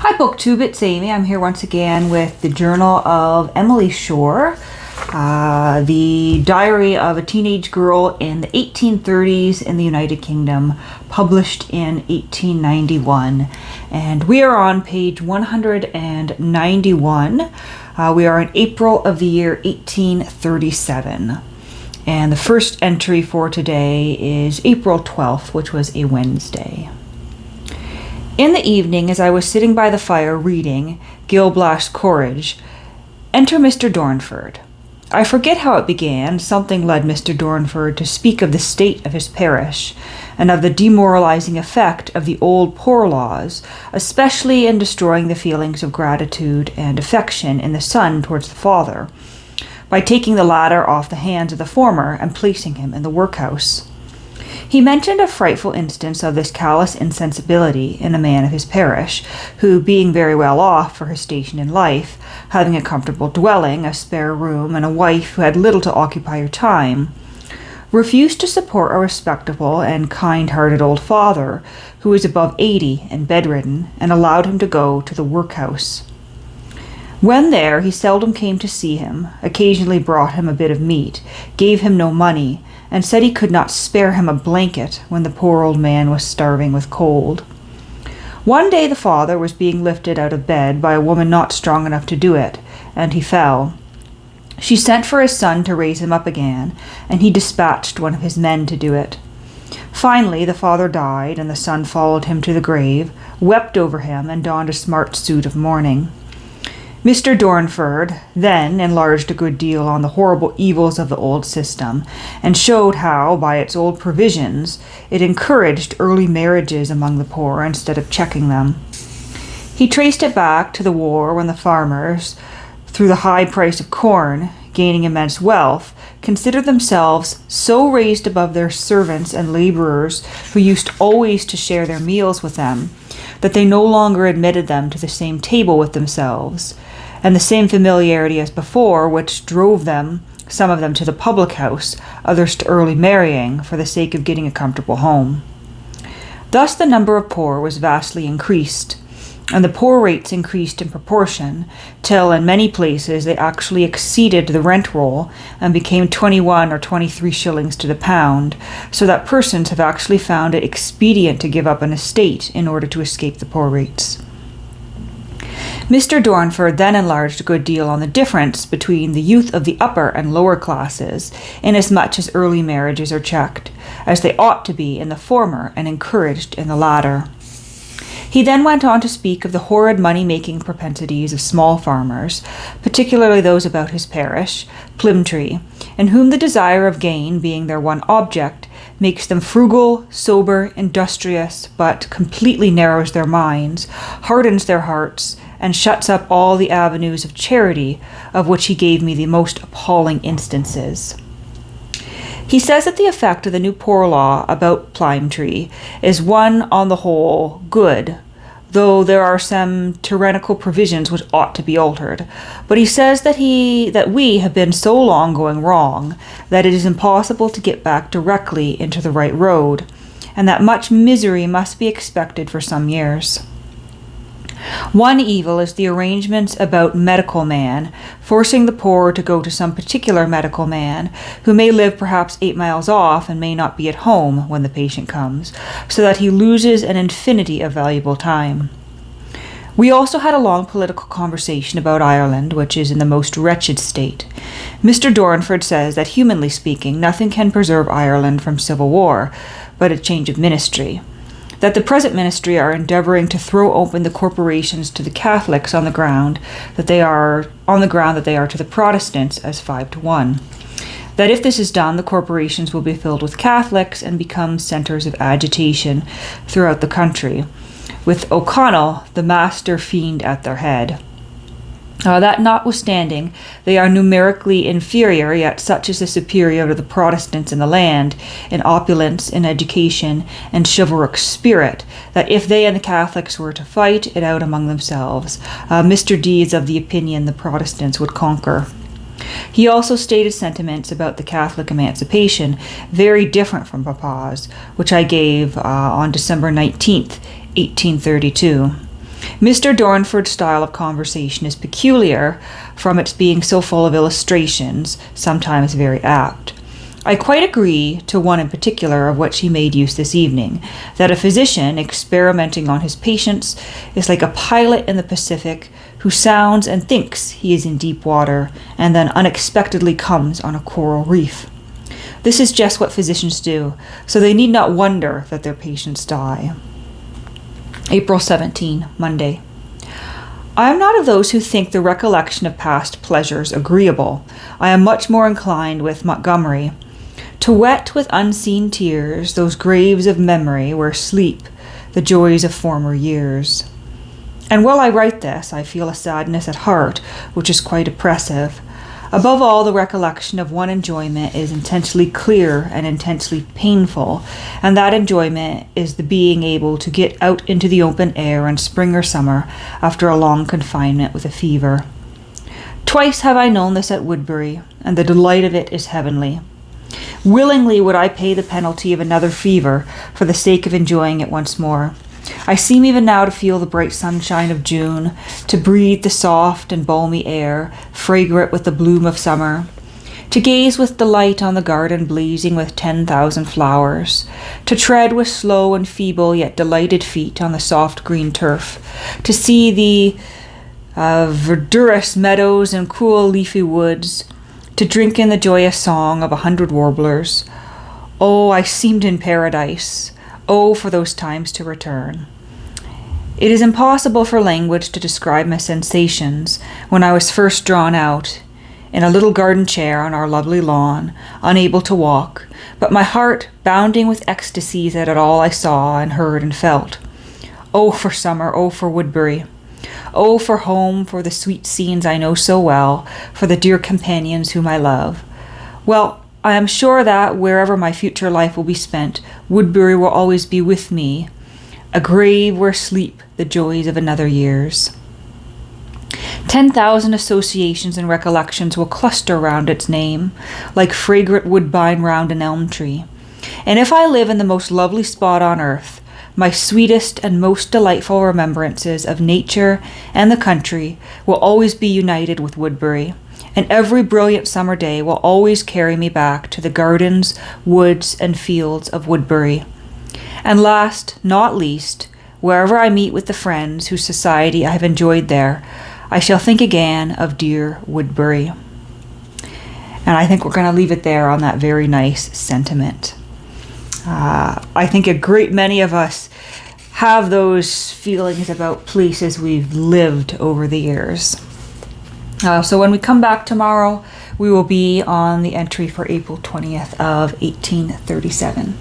Hi Booktube, it's Amy. I'm here once again with the Journal of Emily Shore, the diary of a teenage girl in the 1830s in the United Kingdom, published in 1891. And we are on page 191. We are in April of the year 1837. And the first entry for today is April 12th, which was a Wednesday. In the evening, as I was sitting by the fire reading Gil Blas Courage, enter Mr. Dornford. I forget how it began. Something led Mr. Dornford to speak of the state of his parish, and of the demoralizing effect of the old poor laws, especially in destroying the feelings of gratitude and affection in the son towards the father, by taking the latter off the hands of the former and placing him in the workhouse. He mentioned a frightful instance of this callous insensibility in a man of his parish, who, being very well off for his station in life, having a comfortable dwelling, a spare room, and a wife who had little to occupy her time, refused to support a respectable and kind-hearted old father, who was above 80 and bedridden, and allowed him to go to the workhouse. When there, he seldom came to see him, occasionally brought him a bit of meat, gave him no money, and said he could not spare him a blanket when the poor old man was starving with cold. One day the father was being lifted out of bed by a woman not strong enough to do it, and he fell. She sent for his son to raise him up again, and he dispatched one of his men to do it. Finally the father died, and the son followed him to the grave, wept over him, and donned a smart suit of mourning. Mr. Dornford then enlarged a good deal on the horrible evils of the old system, and showed how, by its old provisions, it encouraged early marriages among the poor instead of checking them. He traced it back to the war when the farmers, through the high price of corn, gaining immense wealth, considered themselves so raised above their servants and laborers, who used always to share their meals with them, that they no longer admitted them to the same table with themselves, and the same familiarity as before, which drove them, some of them to the public house, others to early marrying, for the sake of getting a comfortable home. Thus the number of poor was vastly increased, and the poor rates increased in proportion, till in many places they actually exceeded the rent roll, and became 21 or 23 shillings to the pound, so that persons have actually found it expedient to give up an estate in order to escape the poor rates. Mr. Dornford then enlarged a good deal on the difference between the youth of the upper and lower classes, inasmuch as early marriages are checked, as they ought to be in the former and encouraged in the latter. He then went on to speak of the horrid money-making propensities of small farmers, particularly those about his parish, Plymtree, in whom the desire of gain, being their one object, makes them frugal, sober, industrious, but completely narrows their minds, hardens their hearts, and shuts up all the avenues of charity, of which he gave me the most appalling instances. He says that the effect of the new poor law about Plymtree is one on the whole good, though there are some tyrannical provisions which ought to be altered. But he says that we have been so long going wrong that it is impossible to get back directly into the right road, and that much misery must be expected for some years. One evil is the arrangements about medical man, forcing the poor to go to some particular medical man, who may live perhaps 8 miles off and may not be at home when the patient comes, so that he loses an infinity of valuable time. We also had a long political conversation about Ireland, which is in the most wretched state. Mr. Dornford says that, humanly speaking, nothing can preserve Ireland from civil war, but a change of ministry. That the present ministry are endeavouring to throw open the corporations to the Catholics on the ground that they are to the Protestants as 5-1. That if this is done, the corporations will be filled with Catholics and become centres of agitation throughout the country, with O'Connell, the master fiend, at their head. That notwithstanding, they are numerically inferior, yet such is the superiority of the Protestants in the land, in opulence, in education, and chivalric spirit, that if they and the Catholics were to fight it out among themselves, Mr. D is of the opinion the Protestants would conquer. He also stated sentiments about the Catholic emancipation, very different from Papa's, which I gave on December 19th, 1832. Mr. Dornford's style of conversation is peculiar from its being so full of illustrations, sometimes very apt. I quite agree to one in particular of which he made use this evening, that a physician experimenting on his patients is like a pilot in the Pacific who sounds and thinks he is in deep water and then unexpectedly comes on a coral reef. This is just what physicians do, so they need not wonder that their patients die. April 17, Monday. I am not of those who think the recollection of past pleasures agreeable. I am much more inclined with Montgomery to wet with unseen tears those graves of memory where sleep the joys of former years. And while I write this, I feel a sadness at heart which is quite oppressive. Above all, the recollection of one enjoyment is intensely clear and intensely painful, and that enjoyment is the being able to get out into the open air in spring or summer after a long confinement with a fever. Twice have I known this at Woodbury, and the delight of it is heavenly. Willingly would I pay the penalty of another fever for the sake of enjoying it once more. I seem even now to feel the bright sunshine of June, to breathe the soft and balmy air, fragrant with the bloom of summer, to gaze with delight on the garden blazing with 10,000 flowers, to tread with slow and feeble yet delighted feet on the soft green turf, to see the verdurous meadows and cool leafy woods, to drink in the joyous song of 100 warblers. Oh, I seemed in paradise. Oh, for those times to return. It is impossible for language to describe my sensations when I was first drawn out in a little garden chair on our lovely lawn, unable to walk, but my heart bounding with ecstasies at all I saw and heard and felt. Oh, for summer, oh, for Woodbury. Oh, for home, for the sweet scenes I know so well, for the dear companions whom I love. Well, I am sure that wherever my future life will be spent, Woodbury will always be with me, a grave where sleep the joys of another years. 10,000 associations and recollections will cluster round its name, like fragrant woodbine round an elm tree. And if I live in the most lovely spot on earth, my sweetest and most delightful remembrances of nature and the country will always be united with Woodbury, and every brilliant summer day will always carry me back to the gardens, woods, and fields of Woodbury. And last, not least, wherever I meet with the friends whose society I have enjoyed there, I shall think again of dear Woodbury. And I think we're going to leave it there on that very nice sentiment. I think a great many of us have those feelings about places we've lived over the years. So when we come back tomorrow, we will be on the entry for April 20th of 1837.